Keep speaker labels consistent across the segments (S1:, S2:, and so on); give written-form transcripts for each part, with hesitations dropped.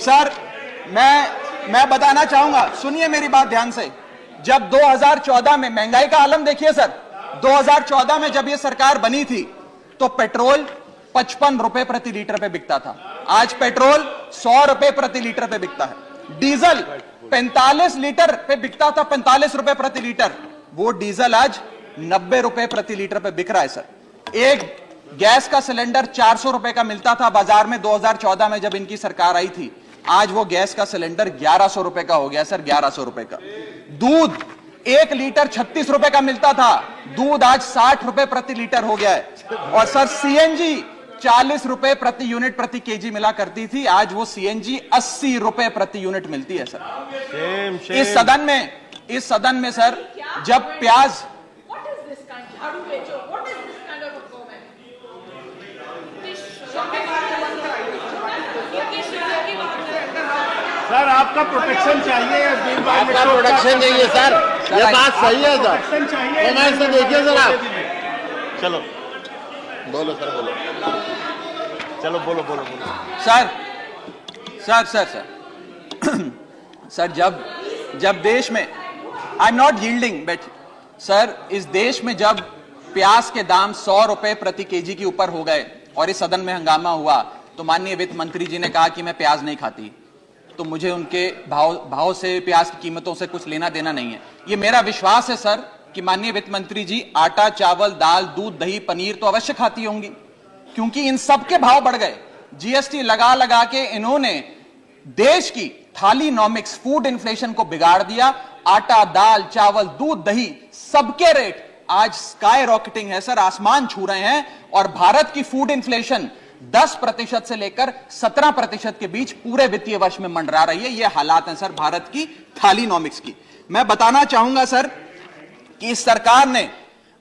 S1: Sir मैं बताना चाहूंगा, सुनिए मेरी बात ध्यान से। जब 2014 में महंगाई का आलम देखिए सर, 2014 में जब यह सरकार बनी थी तो पेट्रोल 55 रुपए प्रति लीटर पे बिकता था। आज पेट्रोल 100 रुपए प्रति लीटर पे बिकता है। डीजल 45 लीटर पे बिकता था, 45 रुपए प्रति लीटर। वो डीजल आज 90 रुपए प्रति लीटर पे बिक रहा है सर। एक गैस का सिलेंडर 400 रुपए का मिलता था बाजार में 2014 में जब इनकी सरकार आई थी। आज वो गैस का सिलेंडर 1100 रुपए का हो गया सर, 1100 रुपए का। दूध 1 लीटर 36 रुपए का मिलता था, दूध आज 60 रुपए प्रति लीटर हो गया है। और सर सीएनजी 40 रुपए प्रति यूनिट प्रति केजी मिला करती थी, आज वो सीएनजी 80 रुपए प्रति यूनिट मिलती है सर। इस सदन में सर जब प्याज
S2: सर आपका प्रोटेक्शन चाहिए,
S3: आपका प्रोटेक्शन चाहिए सर, ये बात सही है सर। कमेंट से देखिए सर आप। चलो बोलो सर, बोलो
S2: चलो बोलो बोलो बोलो
S1: सर जब देश में, I am not yielding but sir, इस देश में जब प्याज के दाम 100 रुपए प्रति केजी के ऊपर हो गए और इस सदन में हंगामा हुआ तो माननीय वित्त मंत्री जी ने कहा कि मैं प्याज नहीं खाती, तो मुझे उनके भाव से, प्याज की कीमतों से कुछ लेना देना नहीं है। ये मेरा विश्वास है सर कि माननीय वित्त मंत्री जी आटा, चावल, दाल, दूध, दही, पनीर तो अवश्य खाती होंगी, क्योंकि इन सब के भाव बढ़ गए। जीएसटी लगा लगा के इन्होंने देश की थालीनॉमिक्स, फूड इन्फ्लेशन को बिगाड़ दिया। आटा, दाल, चावल, दूध, दही, सबके रेट आज स्काई रॉकेटिंग है सर, आसमान छू रहे हैं। और भारत की फूड इन्फ्लेशन 10% से लेकर 17% के बीच पूरे वित्तीय वर्ष में मंडरा रही है। ये हालात हैं सर भारत की थालीनॉमिक्स की। मैं बताना चाहूंगा सर कि इस सरकार ने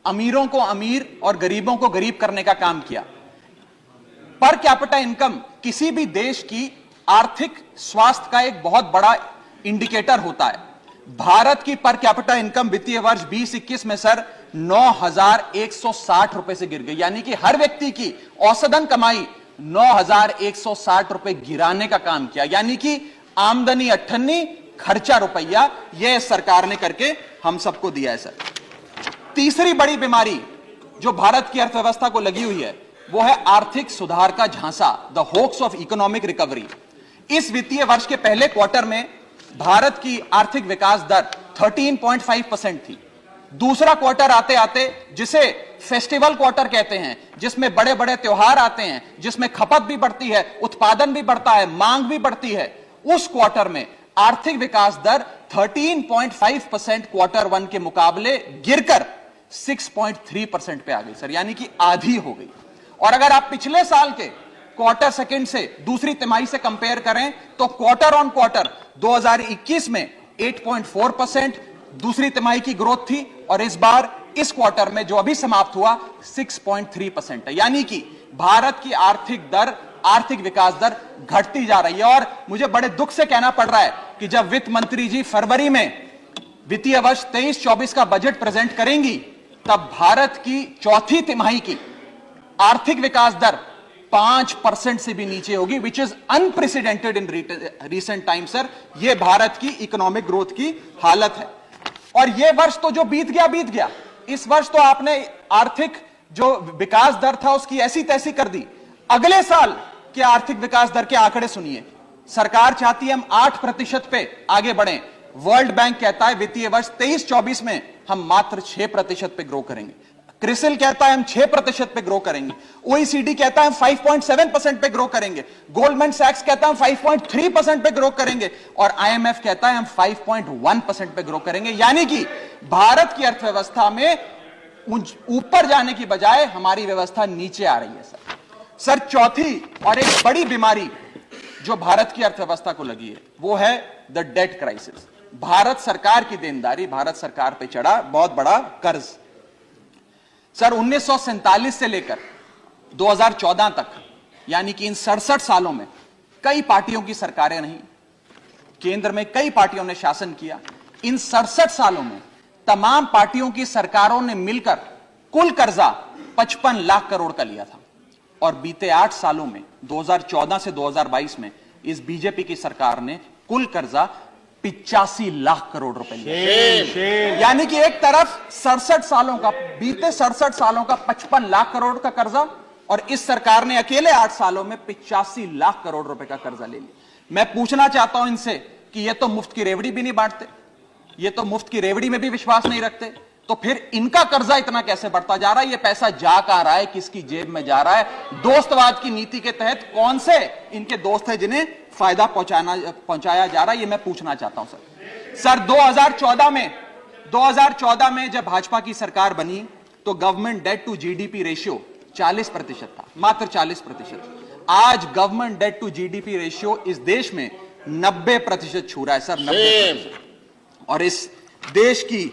S1: अमीरों को अमीर और गरीबों को गरीब करने का काम किया। पर कैपिटा इनकम किसी भी देश की आर्थिक स्वास्थ्य का एक बहुत बड़ा इंडिकेटर होता है। भारत की पर कैपिटा इनकम वित्तीय वर्ष 2021 में सर 9,160 रुपए से गिर गई, यानी कि हर व्यक्ति की औसतन कमाई 9,160 रुपए गिराने का काम किया। यानी कि आमदनी 98, खर्चा रुपया, यह सरकार ने करके हम सबको दिया है सर। तीसरी बड़ी बीमारी जो भारत की अर्थव्यवस्था को लगी हुई है वो है आर्थिक सुधार का झांसा, the hoax of economic recovery. इस वित्तीय वर्ष के पहले क्वार्टर में भारत की आर्थिक विकास दर 13.5% थी। दूसरा क्वार्टर आते आते, जिसे फेस्टिवल क्वार्टर कहते हैं, जिसमें बड़े बड़े त्योहार आते हैं, जिसमें खपत भी बढ़ती है, उत्पादन भी बढ़ता है, मांग भी बढ़ती है, उस क्वार्टर में आर्थिक विकास दर 13.5% क्वार्टर 1 के मुकाबले गिरकर 6.3% पे आ गई सर, यानी कि आधी हो गई। और अगर आप पिछले साल के क्वार्टर सेकंड से दूसरी तिमाही से कंपेयर करें तो क्वार्टर ऑन क्वार्टर 2021 में 8.4% दूसरी तिमाही की ग्रोथ थी, और इस बार इस क्वार्टर में जो अभी समाप्त हुआ 6.3% है। यानी कि भारत की आर्थिक विकास दर घटती जा रही है। और मुझे बड़े दुख से कहना पड़ रहा है कि जब वित्त मंत्री जी फरवरी में वित्तीय वर्ष 23-24 का बजट प्रेजेंट करेंगी तब भारत की चौथी तिमाही की आर्थिक विकास दर 5% से भी नीचे होगी, which is unprecedented in recent time sir. यह भारत की इकोनॉमिक ग्रोथ की हालत है। और यह वर्ष तो जो बीत गया, इस वर्ष तो आपने आर्थिक जो विकास दर था उसकी ऐसी तैसी कर दी। अगले साल के आर्थिक विकास दर के आंकड़े सुनिए। सरकार चाहती है हम 8% पे आगे बढ़ें। वर्ल्ड बैंक कहता है वित्तीय वर्ष 23-24 में हम मात्र 6% पे ग्रो करेंगे। क्रिसिल कहता है हम 6% पे ग्रो करेंगे। ओईसीडी कहता है हम 5.7% पे ग्रो करेंगे। गोल्डमैन सैक्स कहता है हम 5.3% पे ग्रो करेंगे। और आईएमएफ कहता है हम 5.1% पे ग्रो करेंगे। यानी कि भारत की अर्थव्यवस्था में ऊपर जाने की बजाय हमारी व्यवस्था नीचे आ रही है सर। चौथी और एक बड़ी बीमारी जो भारत की अर्थव्यवस्था को लगी है वो है द डेट क्राइसिस। भारत सरकार की देनदारी, भारत सरकार पे चढ़ा बहुत बड़ा कर्ज। सर 1947 से लेकर 2014 तक, यानी कि इन 67 सालों में कई पार्टियों की सरकारें रहीं, केंद्र में कई पार्टियों ने शासन किया। इन 67 सालों में तमाम पार्टियों की सरकारों ने मिलकर कुल कर्जा 55 लाख करोड़ का लिया था। और बीते 8 सालों में 2014 से 2022 में इस बीजेपी की सरकार ने कुल कर्जा 85 लाख करोड़ रुपए लिया। यानी कि एक तरफ 67 सालों का, बीते 67 सालों का 55 लाख करोड़ का कर्जा, और इस सरकार ने अकेले 8 सालों में 85 लाख करोड़ रुपए का कर्जा ले लिया। मैं पूछना चाहता हूं इनसे कि ये तो मुफ्त की रेवड़ी भी नहीं बांटते, ये तो मुफ्त की रेवड़ी में भी विश्वास नहीं रखते, तो फिर इनका कर्जा इतना कैसे बढ़ता जा रहा है? ये पैसा जा कहां रहा है, किसकी जेब में जा रहा है? दोस्तवाद की नीति के तहत कौन से इनके दोस्त हैं जिन्हें फायदा पहुंचाया जा रहा है? ये मैं पूछना चाहता हूं सर। 2014 में जब भाजपा की सरकार बनी तो government debt to GDP ratio 40% था, मात्र 40%। आज government debt to GDP ratio इस देश में 90% छू रहा है सर, 90%। और इस देश की